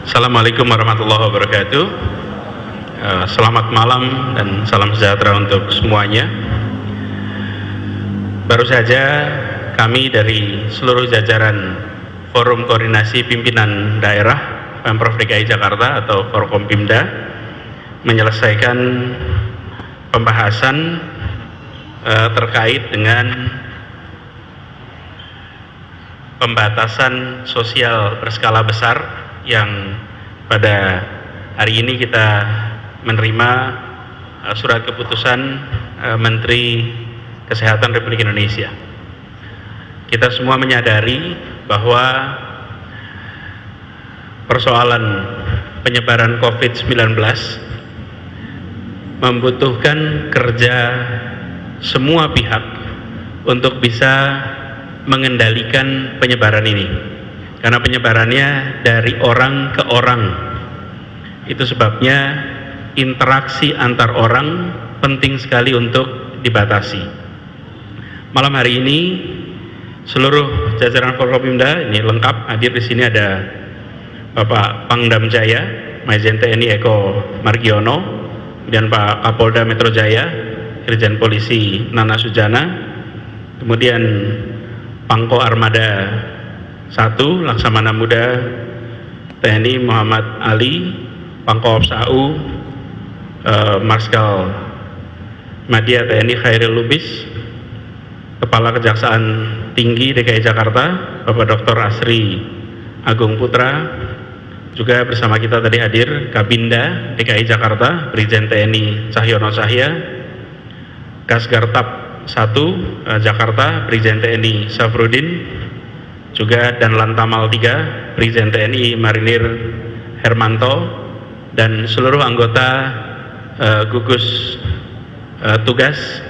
Assalamualaikum warahmatullahi wabarakatuh. Selamat malam dan salam sejahtera untuk semuanya. Baru saja kami dari seluruh jajaran Forum Koordinasi Pimpinan Daerah Pemprov DKI Jakarta atau Forkompimda menyelesaikan pembahasan terkait dengan pembatasan sosial berskala besar yang pada hari ini kita menerima surat keputusan Menteri Kesehatan Republik Indonesia. Kita semua menyadari bahwa persoalan penyebaran COVID-19 membutuhkan kerja semua pihak untuk bisa mengendalikan penyebaran ini, karena penyebarannya dari orang ke orang. Itu sebabnya interaksi antar orang penting sekali untuk dibatasi. Malam hari ini seluruh jajaran Forkompimda ini lengkap hadir di sini. Ada Bapak Pangdam Jaya Majen TNI Eko Margiono, kemudian Pak Kapolda Metro Jaya Irjen Polisi Nana Sujana, kemudian Pangko Armada 1 Laksamana Muda TNI Muhammad Ali, Pangko Ops AU Marskal Madya TNI Khairil Lubis, Kepala Kejaksaan Tinggi DKI Jakarta Bapak Dr. Asri Agung Putra, juga bersama kita tadi hadir Kabinda DKI Jakarta Brigjen TNI Cahyono Cahya, Kasgartap 1 Jakarta Brigjen TNI Safrudin, juga dan Lantamal 3 Brigjen TNI Marinir Hermanto, dan seluruh anggota gugus tugas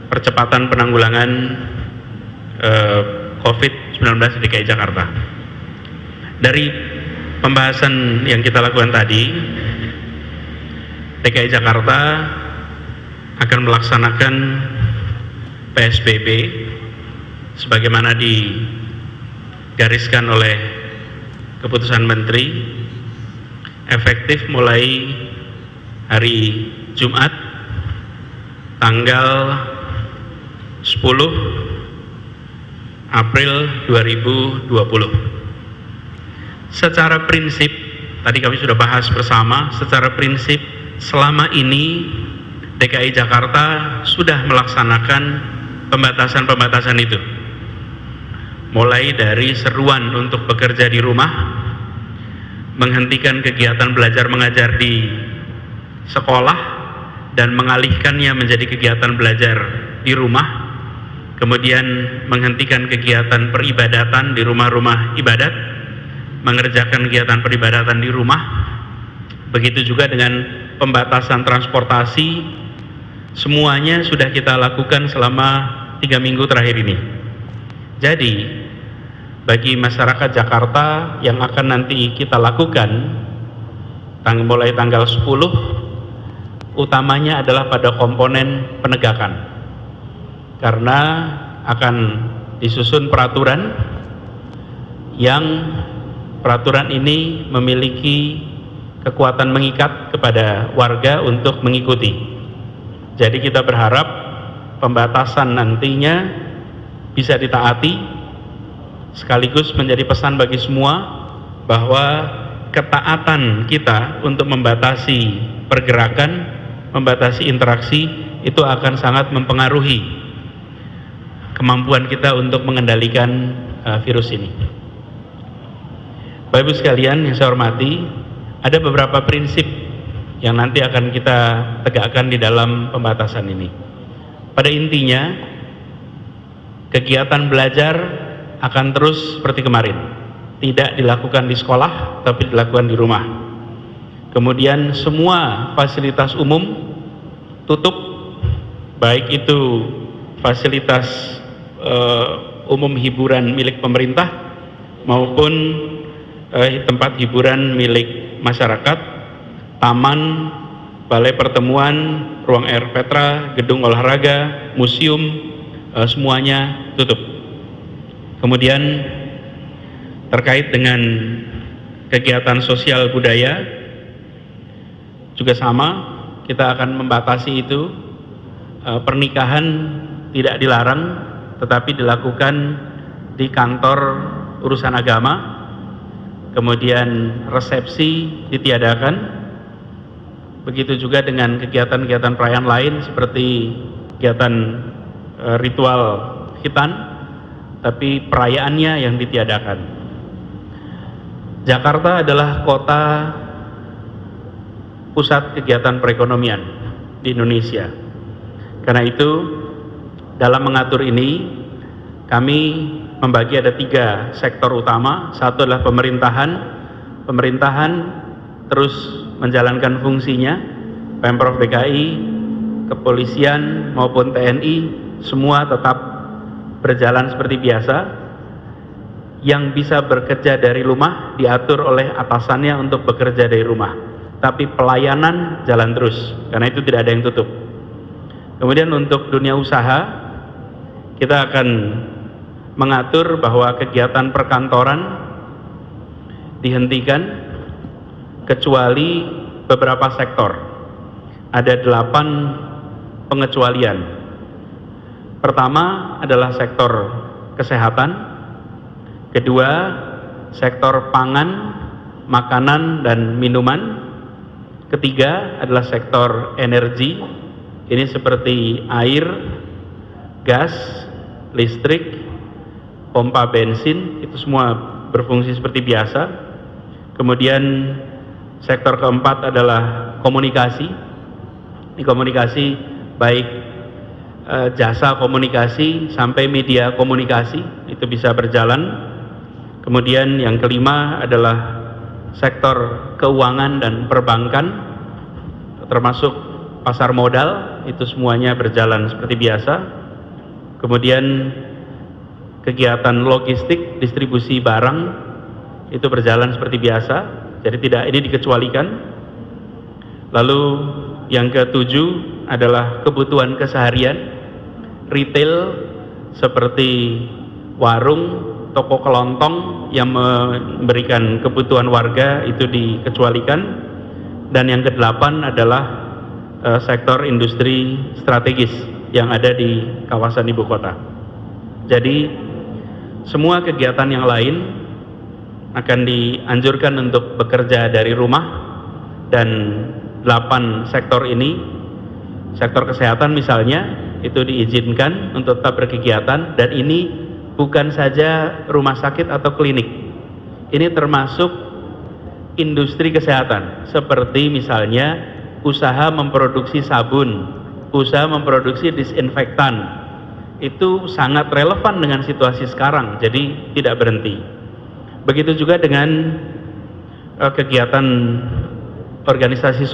percepatan penanggulangan COVID-19 di DKI Jakarta. Dari pembahasan yang kita lakukan tadi, DKI Jakarta akan melaksanakan PSBB sebagaimana digariskan oleh keputusan Menteri, efektif mulai hari Jumat tanggal 10 April 2020. Secara prinsip, tadi kami sudah bahas bersama, secara prinsip selama ini DKI Jakarta sudah melaksanakan pembatasan-pembatasan itu, mulai dari seruan untuk bekerja di rumah, menghentikan kegiatan belajar mengajar di sekolah dan mengalihkannya menjadi kegiatan belajar di rumah, kemudian menghentikan kegiatan peribadatan di rumah-rumah ibadat, mengerjakan kegiatan peribadatan di rumah. Begitu juga dengan pembatasan transportasi, semuanya sudah kita lakukan selama 3 minggu terakhir ini. Jadi bagi masyarakat Jakarta yang akan nanti kita lakukan mulai tanggal 10, utamanya adalah pada komponen penegakan, karena akan disusun peraturan yang peraturan ini memiliki kekuatan mengikat kepada warga untuk mengikuti. Jadi kita berharap pembatasan nantinya bisa ditaati, sekaligus menjadi pesan bagi semua bahwa ketaatan kita untuk membatasi pergerakan, membatasi interaksi itu akan sangat mempengaruhi kemampuan kita untuk mengendalikan virus ini. Bapak Ibu sekalian yang saya hormati, ada beberapa prinsip yang nanti akan kita tegakkan di dalam pembatasan ini. Pada intinya, kegiatan belajar akan terus seperti kemarin, tidak dilakukan di sekolah tapi dilakukan di rumah. Kemudian semua fasilitas umum tutup, baik itu fasilitas umum hiburan milik pemerintah maupun tempat hiburan milik masyarakat, taman, balai pertemuan, ruang air Petra, gedung olahraga, museum, semuanya tutup. Kemudian terkait dengan kegiatan sosial budaya juga sama, kita akan membatasi itu. Pernikahan tidak dilarang, tetapi dilakukan di kantor urusan agama. Kemudian resepsi ditiadakan. Begitu juga dengan kegiatan-kegiatan perayaan lain seperti kegiatan ritual khitan, tapi perayaannya yang ditiadakan. Jakarta adalah kota pusat kegiatan perekonomian di Indonesia. Karena itu, dalam mengatur ini, kami membagi ada 3 sektor utama. Satu adalah pemerintahan. Pemerintahan terus menjalankan fungsinya. Pemprov DKI, kepolisian maupun TNI, semua tetap berjalan seperti biasa. Yang bisa bekerja dari rumah diatur oleh atasannya untuk bekerja dari rumah. Tapi pelayanan jalan terus, karena itu tidak ada yang tutup. Kemudian untuk dunia usaha, kita akan mengatur bahwa kegiatan perkantoran dihentikan kecuali beberapa sektor. Ada 8 pengecualian. Pertama adalah sektor kesehatan, kedua sektor pangan, makanan dan minuman, ketiga adalah sektor energi. Ini seperti air, gas, listrik, pompa bensin, itu semua berfungsi seperti biasa. Kemudian sektor keempat adalah komunikasi. Ini komunikasi baik jasa komunikasi sampai media komunikasi itu bisa berjalan. Kemudian yang kelima adalah sektor keuangan dan perbankan, termasuk pasar modal, itu semuanya berjalan seperti biasa. Kemudian kegiatan logistik, distribusi barang itu berjalan seperti biasa, jadi tidak ini dikecualikan. Lalu yang ke-7 adalah kebutuhan keseharian, retail seperti warung, toko kelontong yang memberikan kebutuhan warga itu dikecualikan. Dan yang ke-8 adalah sektor industri strategis yang ada di kawasan ibu kota. Jadi semua kegiatan yang lain akan dianjurkan untuk bekerja dari rumah, dan 8 sektor ini, sektor kesehatan misalnya, itu diizinkan untuk tetap berkegiatan, dan ini bukan saja rumah sakit atau klinik, ini termasuk industri kesehatan, seperti misalnya usaha memproduksi sabun, usaha memproduksi disinfektan. Itu sangat relevan dengan situasi sekarang, jadi tidak berhenti. Begitu juga dengan kegiatan organisasi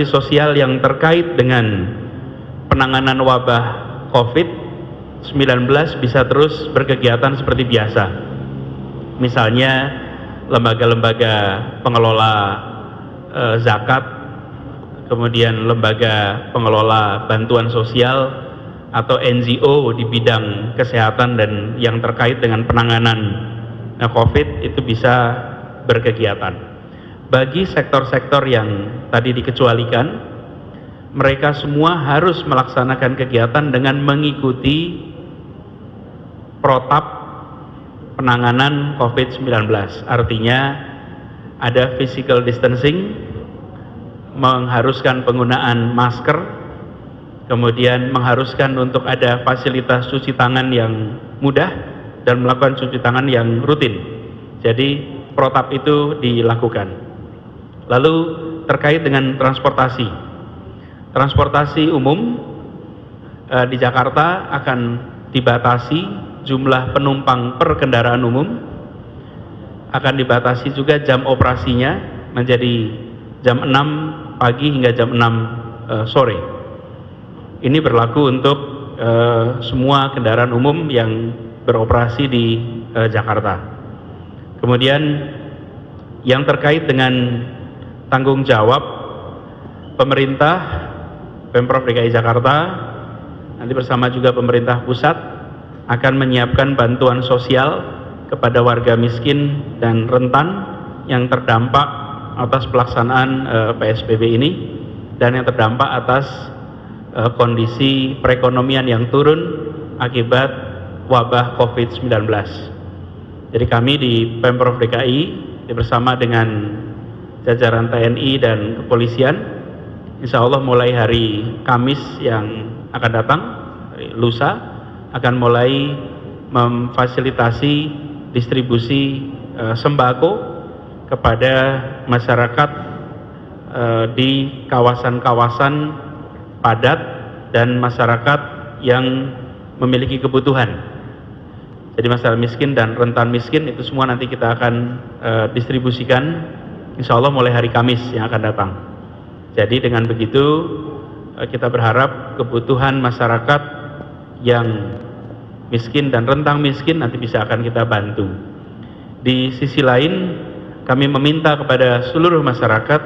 sosial yang terkait dengan penanganan wabah COVID-19 bisa terus berkegiatan seperti biasa. Misalnya lembaga-lembaga pengelola zakat, kemudian lembaga pengelola bantuan sosial atau NGO di bidang kesehatan dan yang terkait dengan penanganan COVID itu bisa berkegiatan. Bagi sektor-sektor yang tadi dikecualikan, mereka semua harus melaksanakan kegiatan dengan mengikuti protap penanganan COVID-19. Artinya ada physical distancing, mengharuskan penggunaan masker, kemudian mengharuskan untuk ada fasilitas cuci tangan yang mudah dan melakukan cuci tangan yang rutin. Jadi protap itu dilakukan. Lalu terkait dengan transportasi umum di Jakarta akan dibatasi jumlah penumpang per kendaraan umum, akan dibatasi juga jam operasinya menjadi jam 6 pagi hingga jam 6 sore. Ini berlaku untuk semua kendaraan umum yang beroperasi di Jakarta. Kemudian yang terkait dengan tanggung jawab pemerintah, Pemprov DKI Jakarta nanti bersama juga pemerintah pusat akan menyiapkan bantuan sosial kepada warga miskin dan rentan yang terdampak atas pelaksanaan PSBB ini dan yang terdampak atas kondisi perekonomian yang turun akibat wabah COVID-19. Jadi kami di Pemprov DKI bersama dengan jajaran TNI dan kepolisian, insya Allah mulai hari Kamis yang akan datang, lusa, akan mulai memfasilitasi distribusi sembako kepada masyarakat di kawasan-kawasan padat dan masyarakat yang memiliki kebutuhan. Jadi masyarakat miskin dan rentan miskin itu semua nanti kita akan distribusikan insya Allah mulai hari Kamis yang akan datang. Jadi dengan begitu kita berharap kebutuhan masyarakat yang miskin dan rentang miskin nanti bisa akan kita bantu. Di sisi lain kami meminta kepada seluruh masyarakat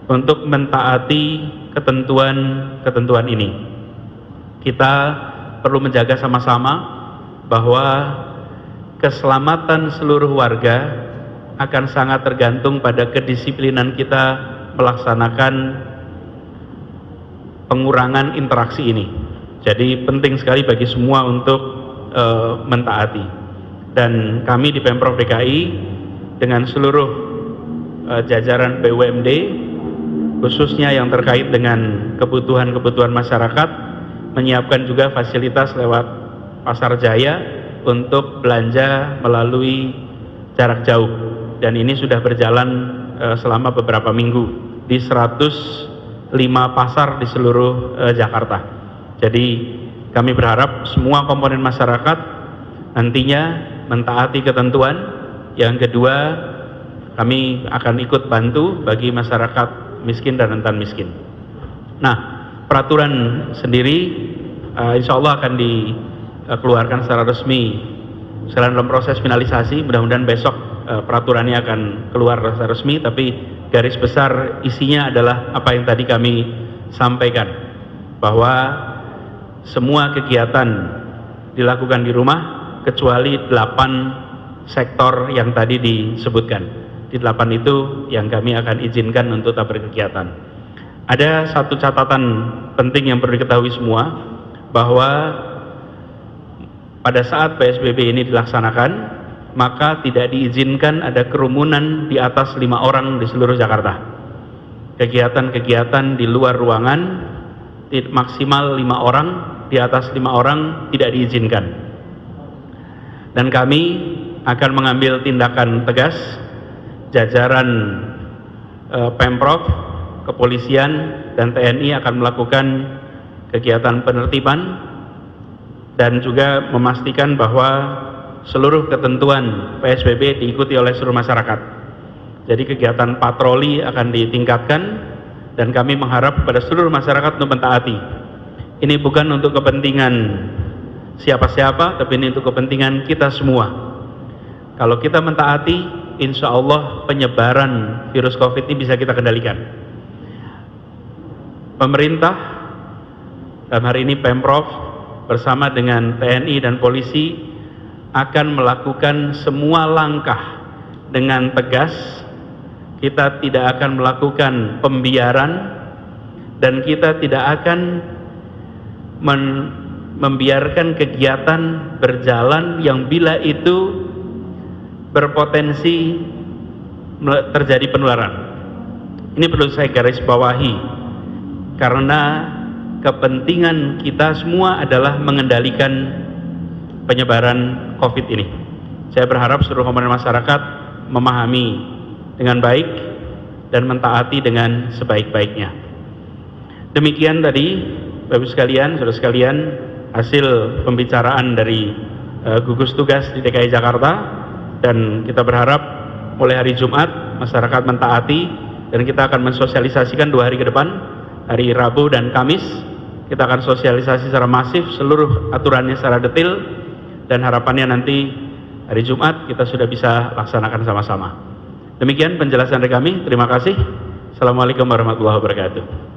untuk mentaati ketentuan-ketentuan ini. Kita perlu menjaga sama-sama bahwa keselamatan seluruh warga akan sangat tergantung pada kedisiplinan kita melaksanakan pengurangan interaksi ini. Jadi penting sekali bagi semua untuk mentaati. Dan kami di Pemprov DKI dengan seluruh jajaran BUMD khususnya yang terkait dengan kebutuhan-kebutuhan masyarakat menyiapkan juga fasilitas lewat Pasar Jaya untuk belanja melalui jarak jauh, dan ini sudah berjalan selama beberapa minggu di 105 pasar di seluruh Jakarta. Jadi kami berharap semua komponen masyarakat nantinya mentaati ketentuan. Yang kedua, kami akan ikut bantu bagi masyarakat miskin dan rentan miskin. Nah, peraturan sendiri insya Allah akan dikeluarkan secara resmi dalam proses finalisasi. Mudah-mudahan besok peraturannya akan keluar secara resmi, tapi garis besar isinya adalah apa yang tadi kami sampaikan, bahwa semua kegiatan dilakukan di rumah kecuali 8 sektor yang tadi disebutkan. Di 8 itu yang kami akan izinkan untuk tetap berkegiatan. Ada satu catatan penting yang perlu diketahui semua, bahwa pada saat PSBB ini dilaksanakan, maka tidak diizinkan ada kerumunan di atas 5 orang di seluruh Jakarta. Kegiatan-kegiatan di luar ruangan maksimal 5 orang, di atas 5 orang tidak diizinkan. Dan kami akan mengambil tindakan tegas, jajaran Pemprov, kepolisian, dan TNI akan melakukan kegiatan penertiban dan juga memastikan bahwa seluruh ketentuan PSBB diikuti oleh seluruh masyarakat. Jadi kegiatan patroli akan ditingkatkan dan kami mengharap kepada seluruh masyarakat untuk mentaati. Ini bukan untuk kepentingan siapa-siapa, tapi ini untuk kepentingan kita semua. Kalau kita mentaati, insya Allah penyebaran virus COVID ini bisa kita kendalikan. Pemerintah, dalam hari ini Pemprov bersama dengan TNI dan polisi akan melakukan semua langkah dengan tegas. Kita tidak akan melakukan pembiaran dan kita tidak akan membiarkan kegiatan berjalan yang bila itu berpotensi terjadi penularan. Ini perlu saya garis bawahi, karena kepentingan kita semua adalah mengendalikan penyebaran COVID ini. Saya berharap seluruh komponen masyarakat memahami dengan baik dan mentaati dengan sebaik-baiknya. Demikian tadi, Bapak-Ibu sekalian, saudara sekalian, hasil pembicaraan dari gugus tugas di DKI Jakarta. Dan kita berharap mulai hari Jumat masyarakat mentaati, dan kita akan mensosialisasikan 2 hari ke depan, hari Rabu dan Kamis. Kita akan sosialisasi secara masif seluruh aturannya secara detail, dan harapannya nanti hari Jumat kita sudah bisa laksanakan sama-sama. Demikian penjelasan dari kami. Terima kasih. Assalamualaikum warahmatullahi wabarakatuh.